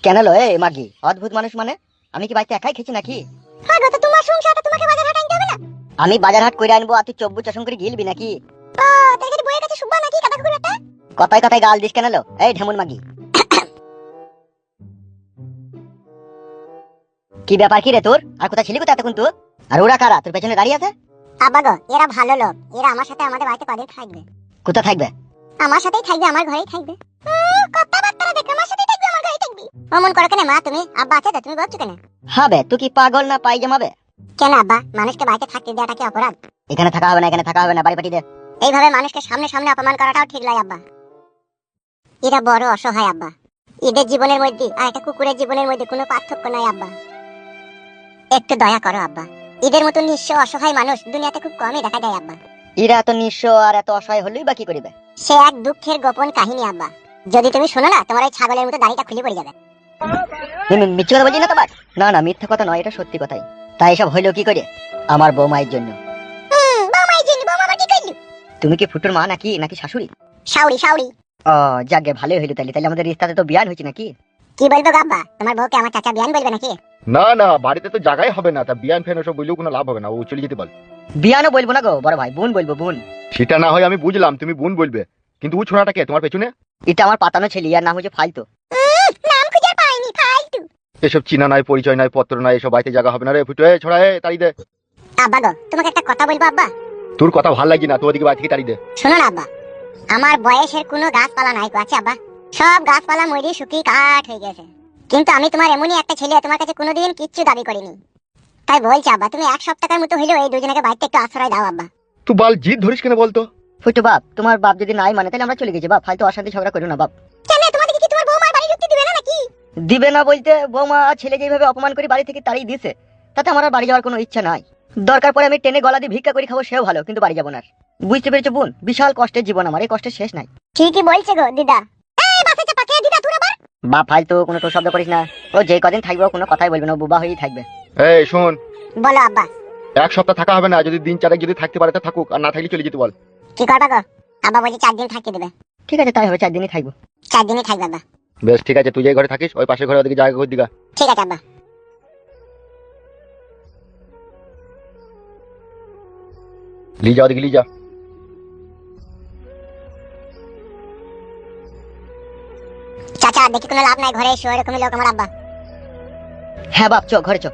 কেন লো এ মাগি অদ্ভুত মানুষ মানে আমি কি বাড়িতে একাই খেছি নাকি? হ্যাঁ গো, তো তোমার সংসারটা তোমাকে বাজার হাট আনতে হবে না? আমি বাজার হাট করে আনবো আর তুই চব্বু চশম করে গিলবি নাকি? ও তাই কি বইয়ের কাছে শুবা নাকি কাদা কুকুর একটা? কথায় কথায় গাল দিস কেন লো এই ঢেমুন মাগি? কি ব্যাপার কি রে তোর? আর কোথায় ছিলি কোথায় এতক্ষণ তুই? আর ওরা কারা তোর পেছনে দাঁড়িয়ে আছে? আব্বা গো, এরা ভালো লোক, এরা আমার সাথে আমাদের বাড়িতে কদিন থাকবে। কোথায় থাকবে? আমার সাথেই থাকবে, আমার ঘরেই থাকবে। কথাবার্তা দেখে আমার সাথেই থাকবে, আমার ঘরেই থাকবে। অমন করো কেন মা তুমি? আব্বা আছে তো, তুমি বলছো কেন? হবে তুই কি পাগল না পাই জমাবে? কেন আব্বা, মানুষকে বাড়িতে থাকতে দেওয়াটা কি অপরাধ? এখানে থাকা হবে না, এখানে থাকা হবে না, বাড়ি পাঠিয়ে দে। এইভাবে মানুষকে সামনে সামনে অপমান করাটাও ঠিক নয় আব্বা। এরা বড় অসহায় আব্বা। এদের জীবনের মধ্যে আর একটা কুকুরের জীবনের মধ্যে কোনো পার্থক্য নাই আব্বা। একটু দয়া করো আব্বা। এদের মতো নিঃস্ব অসহায় মানুষ দুনিয়াতে খুব কমই দেখা যায় আব্বা। এরা এত নিঃস্ব আর এত অসহায় হলেই বা কি করিবে? সে এক দুঃখের গোপন কাহিনী আব্বা। যদি তুমি শোনো না, তোমার এই ছাগলের মতো দাড়িটা খুলে পড়ে যাবে। তুমি মিথ্যে কথা বলছি না তো বাট? না না, মিথ্যা কথা নয়, এটা সত্যি কথাই। তাই এসব হইলো কি করে? আমার বৌমায়ের জন্য। বৌমাই জন্য? বৌমা আবার কি করলো? তুমি কি ফুটুর মা নাকি নাকি শাশুড়ি? শাউরি শাউরি। ও যাকে ভালোই হইলো, তাইলে তাইলে আমাদের রিস্তাতে তো বিয়ান হয়েছে নাকি? কি বলবো আব্বা, তোমার বউকে আমার চাচা বিয়ান বলবে নাকি? না না, বাড়িতে তো জায়গাই হবে না, তা বিয়ান ফ্যান ওসব বললেও কোনো লাভ হবে না, ও চলে যেতে বল। বিয়ানও বলবো না গো বড় ভাই, বোন বলবো বোন। সেটা না হয় আমি বুঝলাম তুমি বোন বলবে, কিন্তু ও ছোড়াটা কে তোমার পেছনে? এটা আমার পাতানো ছেলে, আর নাম হচ্ছে ফালতু। নাম খুঁজে পাইনি, ফালতু। এসব চিনা নাই, পরিচয় নাই, পত্র নাই, এসব বাড়িতে জায়গা হবে না রে ফুটো, ছোড়া তাড়ি দে। আব্বা গো, তোমাকে একটা কথা বলবো আব্বা। তোর কথা ভাল লাগি না, তোর ওদিকে বাড়ি থেকে তাড়ি দে। শোনো না আব্বা, আমার বয়সের কোনো গাছপালা নাই গো, আছে আব্বা? সব গাছপালা মরে শুকিয়ে কাঠ হয়ে গেছে। কিন্তু আমি তোমার এমনই একটা ছেলে, তোমার কাছে কোনোদিন কিচ্ছু দাবি করিনি। তাই বলছি আব্বা, তুমি এক সপ্তাহের মতো হইলেও এই দুজনকে বাড়িতে একটু আশ্রয় দাও আব্বা। তুই বাল জিদ ধরিস কেন বলতো? ফুটু বাপ, তোমার বাপ যদি নাই মানে তাহলে আমরা চলে গেছি বাপ, ফালতু অশান্তি ঝগড়া করো না বাপ। কেন, তোমাদেরকে কি তোমার বৌমার বাড়ি ঢুকতে দিবে না নাকি? দিবে না বলতে, বৌমা আর ছেলে যেভাবে অপমান করে বাড়ি থেকে তাড়িয়ে দিছে, তাতে আমার আর বাড়ি যাওয়ার কোনো ইচ্ছা নাই। দরকার পড়ে আমি টেনে গলা দিয়ে ভিক্ষা করে খাবো, সেও ভালো, কিন্তু বাড়ি যাবো না আর। বুঝতে পেরেছো বোন? বিশাল কষ্টের জীবন আমার, এই কষ্টের শেষ নাই। ঠিকই বলছে গো দিদা। এই বাসে চাপা খেয়ে দিদা তুই আবার। বাপ ফালতু কোনো তো শব্দ করিস না। ও যে কদিন থাকবে ও কোনো কথাই বলবে না, ও বুবা হয়েই থাকবে। এই শোন, বলো আব্বা। এক সপ্তাহ থাকা হবে না, যদি দিন চারেক যদি থাকতে পারে তা থাকুক, আর না থাকলে চলে যেতে বল। কি করবা গো? আব্বা বলছে 4 দিন থাকতে দেবে। ঠিক আছে তাই হবে, 4 দিনই থাকবো। 4 দিনই থাকবে আব্বা। বেশ ঠিক আছে, তুই যে ঘরে থাকিস ওই পাশের ঘরে ওদিকে জায়গা করে দিগা। ঠিক আছে আব্বা। লি যা ওদিকে লি যা। চাচা দেখি কোনো লাভ নাই, ঘরে এসো, এরকমই লোক আমার আব্বা। হ্যাঁ বাপ, চ ঘরে চ।